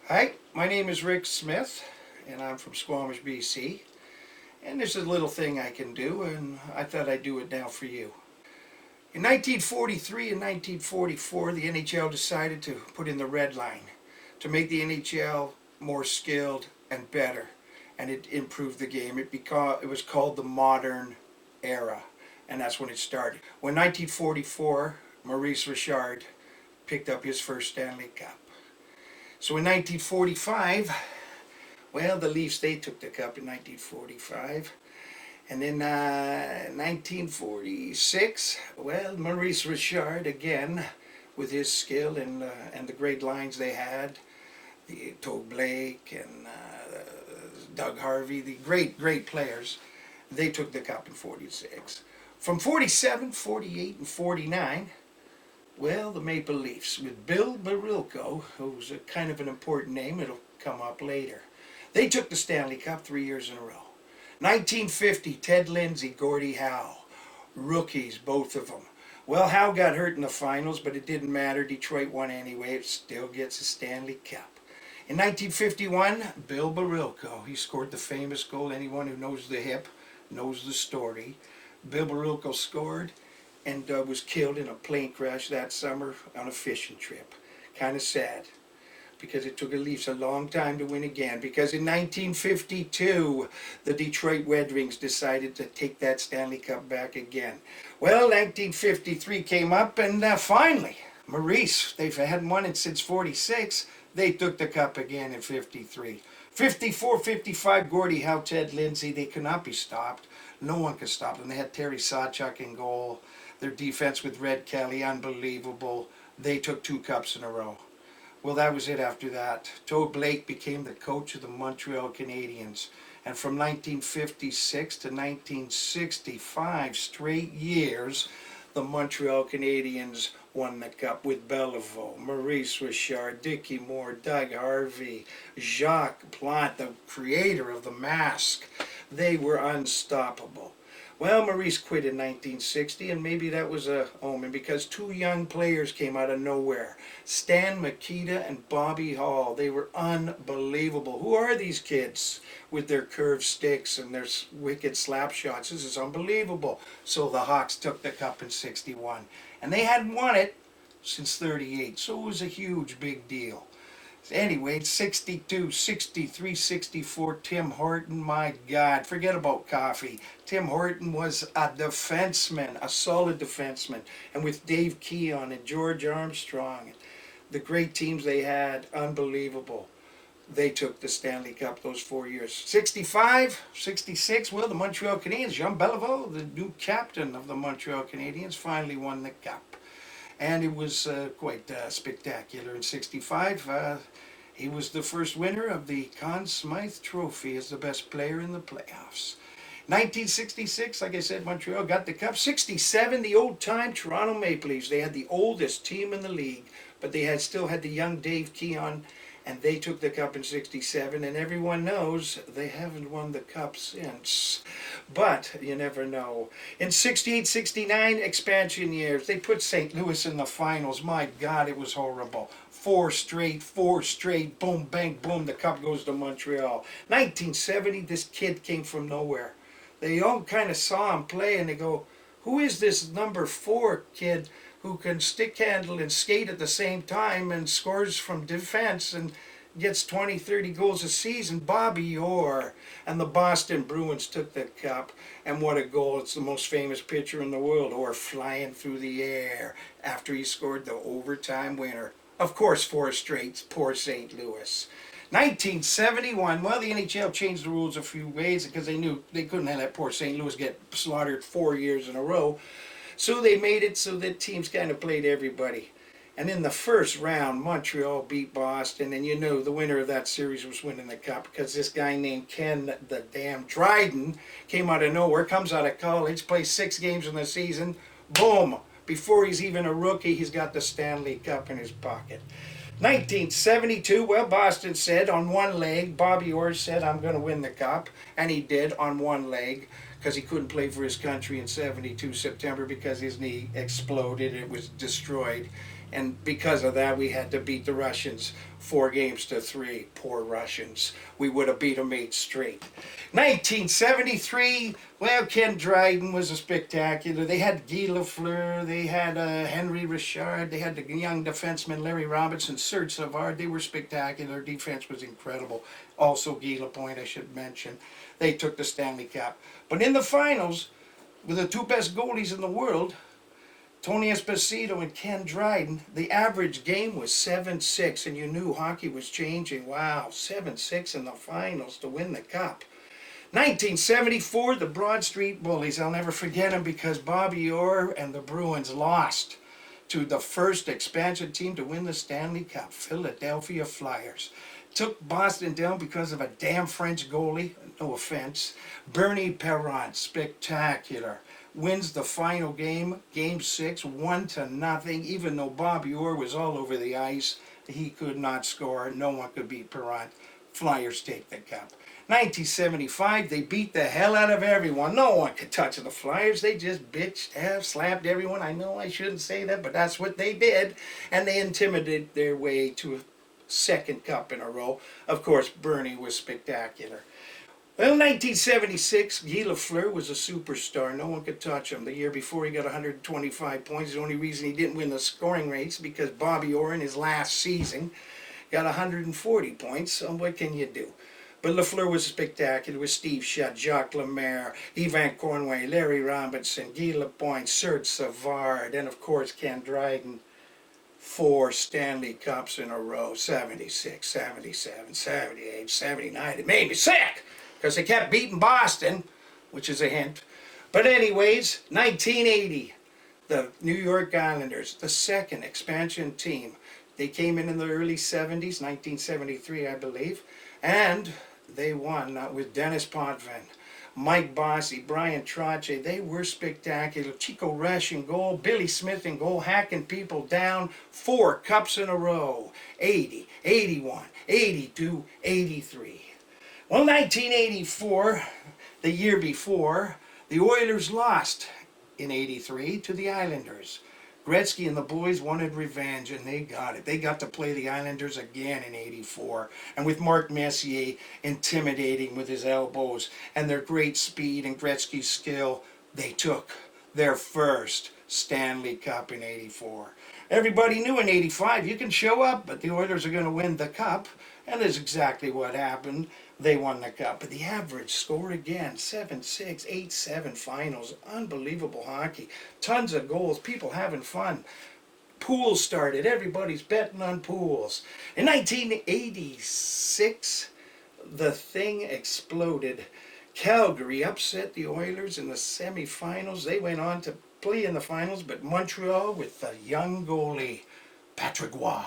Hi, my name is Rick Smith, and I'm from Squamish, BC. And there's a little thing I can do, and I thought I'd do it now for you. In 1943 and 1944, the NHL decided to put in the red line to make the NHL more skilled and better, and it improved the game. It was called the modern era, and that's when it started. When 1944, Maurice Richard picked up his first Stanley Cup. So in 1945, well, the Leafs, they took the cup in 1945. And in 1946, well, Maurice Richard, again, with his skill and the great lines they had, Todd Blake and Doug Harvey, the great players, they took the cup in 46. From 47, 48, and 49, well, the Maple Leafs, with Bill Barilko, who's a kind of an important name, it'll come up later. They took the Stanley Cup 3 years in a row. 1950, Ted Lindsay, Gordie Howe, rookies, both of them. Well, Howe got hurt in the finals, but it didn't matter. Detroit won anyway. It still gets a Stanley Cup. In 1951, Bill Barilko, he scored the famous goal. Anyone who knows the hip knows the story. Bill Barilko scored and was killed in a plane crash that summer on a fishing trip. Kind of sad, because it took the Leafs a long time to win again, because in 1952, the Detroit Red Wings decided to take that Stanley Cup back again. Well, 1953 came up, and finally, Maurice, they hadn't won it since 46, they took the cup again in 53. 54, 55, Gordie Howe, Ted Lindsay, they could not be stopped. No one could stop them. They had Terry Sawchuk in goal. Their defense with Red Kelly, unbelievable. They took 2 cups in a row. Well, that was it after that. Todd Blake became the coach of the Montreal Canadiens. And from 1956 to 1965 straight years, the Montreal Canadiens won the cup with Beliveau, Maurice Richard, Dickie Moore, Doug Harvey, Jacques Plante, the creator of the mask. They were unstoppable. Well, Maurice quit in 1960, and maybe that was a omen, because 2 young players came out of nowhere. Stan Mikita and Bobby Hall. They were unbelievable. Who are these kids with their curved sticks and their wicked slap shots? This is unbelievable. So the Hawks took the cup in 61, and they hadn't won it since 38, so it was a huge, big deal. Anyway, 62, 63, 64, Tim Horton, my God, forget about coffee. Tim Horton was a defenseman, a solid defenseman. And with Dave Keon and George Armstrong, the great teams they had, unbelievable. They took the Stanley Cup those 4 years. 65, 66, well, the Montreal Canadiens, Jean Beliveau, the new captain of the Montreal Canadiens, finally won the cup. And it was quite spectacular. In 65, he was the first winner of the Conn Smythe Trophy as the best player in the playoffs. 1966, like I said, Montreal got the cup. 67, the old-time Toronto Maple Leafs. They had the oldest team in the league, but they still had the young Dave Keon, and they took the cup in 67, and everyone knows they haven't won the cup since. But you never know. In 68, 69, expansion years, they put St. Louis in the finals. My God, it was horrible. 4 straight, boom, bang, boom, the cup goes to Montreal. 1970, this kid came from nowhere. They all kind of saw him play, and they go, who is this number 4 kid who can stick handle and skate at the same time and scores from defense and gets 20, 30 goals a season? Bobby Orr. And the Boston Bruins took the cup, and what a goal. It's the most famous pitcher in the world, Orr flying through the air after he scored the overtime winner. Of course, 4 straight, poor St. Louis. 1971, well, the NHL changed the rules a few ways because they knew they couldn't have that poor St. Louis get slaughtered 4 years in a row. So they made it so that teams kind of played everybody. And in the first round, Montreal beat Boston, and you know the winner of that series was winning the cup, because this guy named Ken the damn Dryden came out of nowhere, comes out of college, plays 6 games in the season, boom! Before he's even a rookie, he's got the Stanley Cup in his pocket. 1972, well, Boston said on one leg, Bobby Orr said, I'm going to win the cup, and he did on one leg, because he couldn't play for his country in 72 September because his knee exploded. It was destroyed. And because of that, we had to beat the Russians 4-3. Poor Russians. We would have beat them 8 straight. 1973, well, Ken Dryden was a spectacular. They had Guy Lafleur, they had Henry Richard, they had the young defenseman Larry Robinson, Serge Savard. They were spectacular. Defense was incredible. Also Guy Lapointe, I should mention. They took the Stanley Cup. But in the finals, with the two best goalies in the world, Tony Esposito and Ken Dryden, the average game was 7-6, and you knew hockey was changing. Wow, 7-6 in the finals to win the cup. 1974, the Broad Street Bullies. I'll never forget them because Bobby Orr and the Bruins lost to the first expansion team to win the Stanley Cup, Philadelphia Flyers. Took Boston down because of a damn French goalie, no offense. Bernie Perrant, spectacular. Wins the final game, Game 6, 1-0. Even though Bobby Orr was all over the ice, he could not score. No one could beat Perrant. Flyers take the cup. 1975, they beat the hell out of everyone. No one could touch the Flyers. They just bitched, slapped everyone. I know I shouldn't say that, but that's what they did. And they intimidated their way to a second cup in a row. Of course, Bernie was spectacular. Well, 1976, Guy Lafleur was a superstar. No one could touch him. The year before, he got 125 points. The only reason he didn't win the scoring race because Bobby Orr in his last season got 140 points. So what can you do? But Lafleur was spectacular with Steve Shutt, Jacques Lemaire, Yvan Cornway, Larry Robinson, Guy Lapointe, Serge Savard, and of course Ken Dryden. 4 Stanley Cups in a row, 76, 77, 78, 79. It made me sick because they kept beating Boston, which is a hint. But anyways, 1980, the New York Islanders, the second expansion team. They came in the early 70s, 1973, I believe, and they won with Dennis Potvin, Mike Bossy, Brian Trottier. They were spectacular. Chico Resch in goal, Billy Smith in goal, hacking people down. 4 cups in a row, 80, 81, 82, 83. Well, 1984, the year before, the Oilers lost in 83 to the Islanders. Gretzky and the boys wanted revenge, and they got it. They got to play the Islanders again in 84. And with Mark Messier intimidating with his elbows and their great speed and Gretzky's skill, they took their first Stanley Cup in 84. Everybody knew in 85 you can show up, but the Oilers are going to win the Cup. And that's exactly what happened. They won the Cup. But the average score again, 7-6, 8-7 finals. Unbelievable hockey. Tons of goals. People having fun. Pools started. Everybody's betting on pools. In 1986, the thing exploded. Calgary upset the Oilers in the semifinals. They went on to play in the finals, but Montreal with the young goalie, Patrick Roy.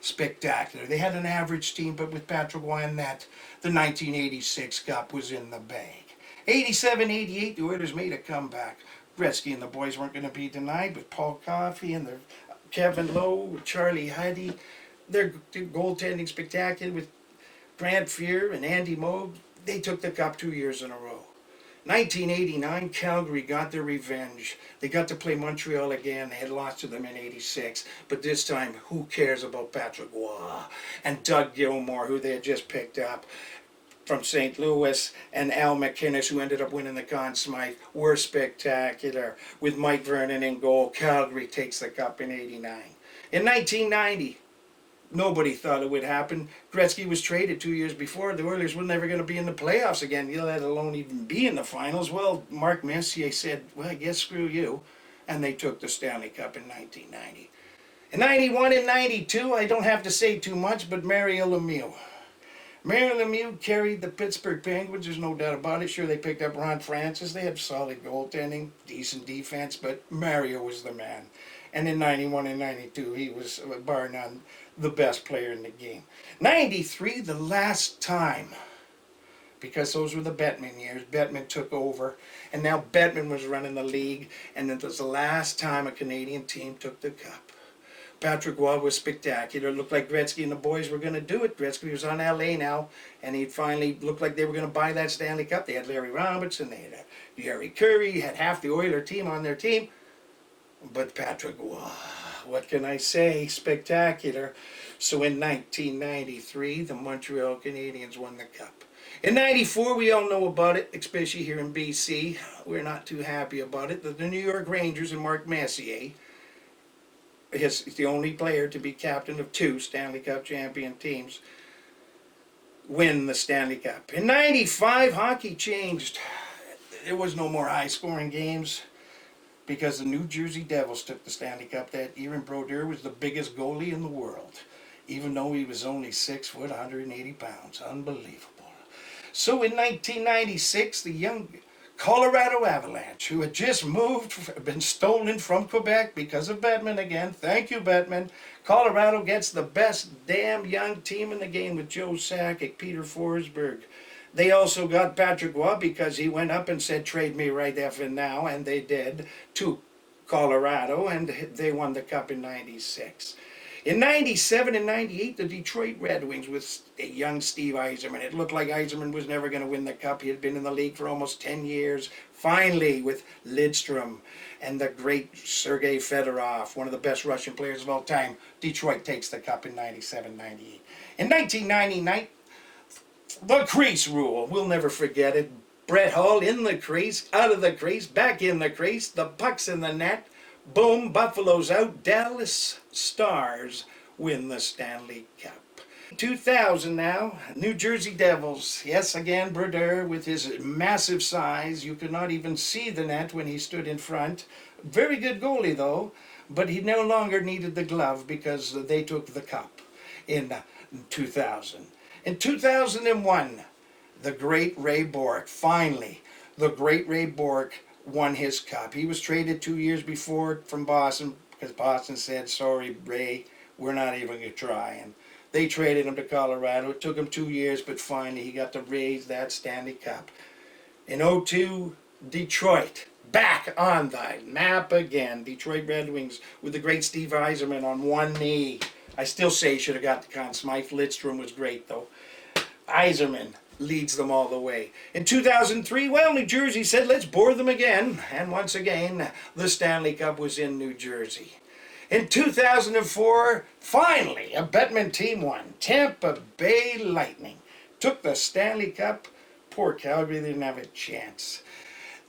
Spectacular. They had an average team, but with Patrick Roy in that, the 1986 Cup was in the bag. 87-88, the Oilers made a comeback. Gretzky and the boys weren't going to be denied with Paul Coffey and Kevin Lowe, Charlie Huddy. Their goaltending spectacular with Grant Fuhr and Andy Moog. They took the Cup 2 years in a row. 1989, Calgary got their revenge. They got to play Montreal again. They had lost to them in 86. But this time, who cares about Patrick Roy and Doug Gilmour, who they had just picked up from St. Louis, and Al McInnes, who ended up winning the Conn Smythe, were spectacular. With Mike Vernon in goal, Calgary takes the Cup in 89. In 1990, nobody thought it would happen. Gretzky was traded 2 years before. The Oilers were never going to be in the playoffs again, let alone even be in the finals. Well, Mark Messier said, well, I guess screw you. And they took the Stanley Cup in 1990. In 91 and 92, I don't have to say too much, but Mario Lemieux. Mario Lemieux carried the Pittsburgh Penguins, there's no doubt about it. Sure, they picked up Ron Francis. They had solid goaltending, decent defense, but Mario was the man. And in 91 and 92, he was, bar none, the best player in the game. 93, the last time, because those were the Bettman years. Bettman took over, and now Bettman was running the league, and it was the last time a Canadian team took the Cup. Patrick Roy was spectacular. It looked like Gretzky and the boys were going to do it. Gretzky was on LA now, and he finally looked like they were going to buy that Stanley Cup. They had Larry Robinson, they had Gary Curry, had half the Oiler team on their team. But Patrick Roy, what can I say? Spectacular. So in 1993, the Montreal Canadiens won the Cup. In 94, we all know about it, especially here in BC. We're not too happy about it. The New York Rangers and Mark Messier is the only player to be captain of 2 Stanley Cup champion teams, win the Stanley Cup. In 95, hockey changed. There was no more high-scoring games because the New Jersey Devils took the Stanley Cup that year, and Brodeur was the biggest goalie in the world, even though he was only 6 foot, 180 pounds. Unbelievable. So in 1996, the young Colorado Avalanche, who had just moved, been stolen from Quebec because of Bettman again. Thank you, Bettman. Colorado gets the best damn young team in the game with Joe Sakic, Peter Forsberg. They also got Patrick Roy because he went up and said, trade me right effing now, and they did, to Colorado, and they won the Cup in 96. In 97 and 98, the Detroit Red Wings with a young Steve Yzerman. It looked like Yzerman was never going to win the Cup. He had been in the league for almost 10 years. Finally, with Lidstrom and the great Sergei Fedorov, one of the best Russian players of all time, Detroit takes the Cup in 97, 98. In 1999, the crease rule. We'll never forget it. Brett Hull in the crease, out of the crease, back in the crease, the puck's in the net. Boom, Buffalo's out. Dallas Stars win the Stanley Cup. 2000 now, New Jersey Devils. Yes, again, Brodeur with his massive size. You could not even see the net when he stood in front. Very good goalie, though, but he no longer needed the glove because they took the Cup in 2000. In 2001, the great Ray Bourque, finally, the great Ray Bourque won his Cup. He was traded 2 years before from Boston because Boston said, sorry, Ray, we're not even going to try. And they traded him to Colorado. It took him 2 years, but finally he got to raise that Stanley Cup. In 2002, Detroit, back on the map again. Detroit Red Wings with the great Steve Yzerman on one knee. I still say he should have got the Conn Smythe. Lidstrom was great, though. Yzerman leads them all the way. In 2003, well, New Jersey said, let's bore them again. And once again, the Stanley Cup was in New Jersey. In 2004, finally, a Bettman team won. Tampa Bay Lightning took the Stanley Cup. Poor Calgary, they didn't have a chance.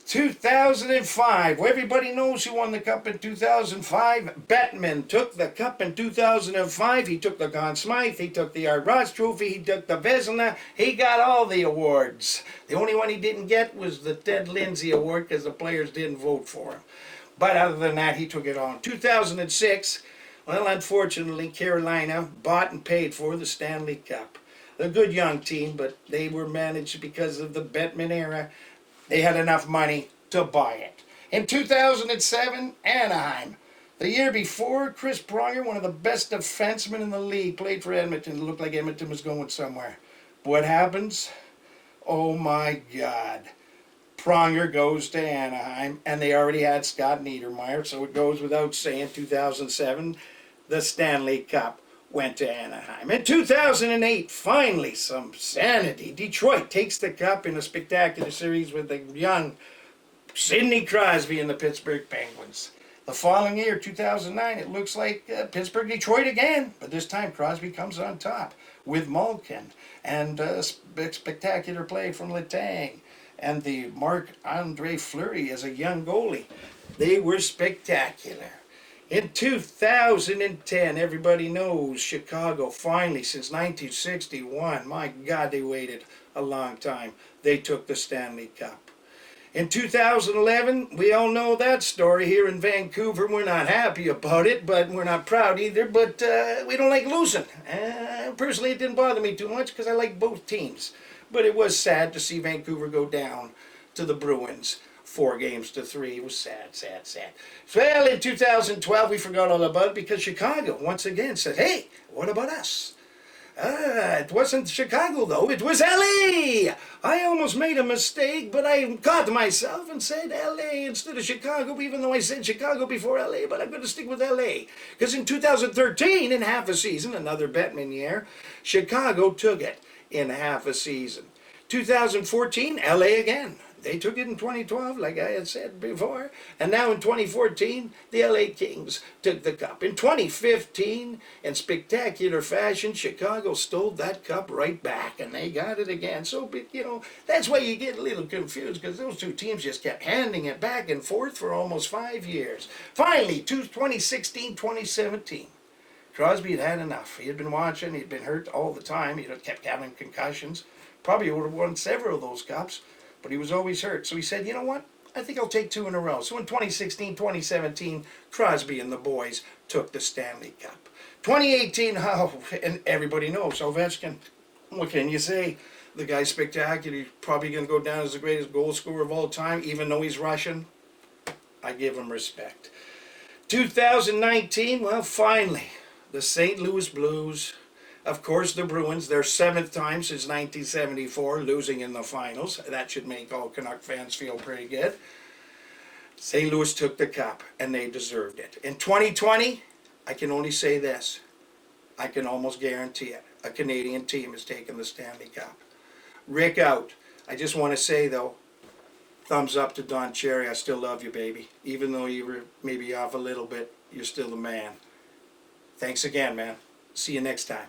2005, well, everybody knows who won the Cup in 2005. Bettman took the Cup in 2005. He took the Conn Smythe, he took the Art Ross Trophy, he took the Vezina. He got all the awards. The only one he didn't get was the Ted Lindsay Award because the players didn't vote for him. But other than that, he took it on. 2006, well, unfortunately, Carolina bought and paid for the Stanley Cup. A good young team, but they were managed because of the Bettman era. They had enough money to buy it. In 2007, Anaheim. The year before, Chris Pronger, one of the best defensemen in the league, played for Edmonton. It looked like Edmonton was going somewhere. What happens? Oh my God. Pronger goes to Anaheim, and they already had Scott Niedermayer, so it goes without saying, 2007, the Stanley Cup went to Anaheim. In 2008, finally, some sanity. Detroit takes the Cup in a spectacular series with the young Sidney Crosby and the Pittsburgh Penguins. The following year, 2009, it looks like Pittsburgh-Detroit again, but this time Crosby comes on top with Malkin and a spectacular play from Letang and the Marc-Andre Fleury as a young goalie. They were spectacular. In 2010, everybody knows Chicago finally, since 1961, my God, they waited a long time, they took the Stanley Cup. In 2011, we all know that story here in Vancouver. We're not happy about it, but we're not proud either, but we don't like losing. Personally, it didn't bother me too much because I like both teams. But it was sad to see Vancouver go down to the Bruins. 4-3. It was sad, sad, sad. Well, in 2012, we forgot all about it because Chicago, once again, said, hey, what about us? It wasn't Chicago, though. It was L.A. I almost made a mistake, but I caught myself and said L.A. instead of Chicago, even though I said Chicago before L.A., but I'm going to stick with L.A. Because in 2013, in half a season, another Bettman year, Chicago took it in half a season. 2014, L.A. again. They took it in 2012, like I had said before. And now in 2014, the LA Kings took the cup. In 2015, in spectacular fashion, Chicago stole that cup right back, and they got it again. So, that's why you get a little confused, because those two teams just kept handing it back and forth for almost 5 years. Finally, 2016, 2017. Crosby had had enough. He had been watching, he'd been hurt all the time, he kept having concussions. Probably would have won several of those cups, but he was always hurt. So he said, you know what? I think I'll take 2 in a row. So in 2016, 2017, Crosby and the boys took the Stanley Cup. 2018, and everybody knows Ovechkin. What can you say? The guy's spectacular. He's probably going to go down as the greatest goal scorer of all time, even though he's Russian. I give him respect. 2019, well, finally, the St. Louis Blues, of course the Bruins, their 7th time since 1974, losing in the finals. That should make all Canuck fans feel pretty good. St. Louis took the cup, and they deserved it. In 2020, I can only say this. I can almost guarantee it. A Canadian team is taking the Stanley Cup. Rick out. I just want to say, though, thumbs up to Don Cherry. I still love you, baby. Even though you were maybe off a little bit, you're still a man. Thanks again, man. See you next time.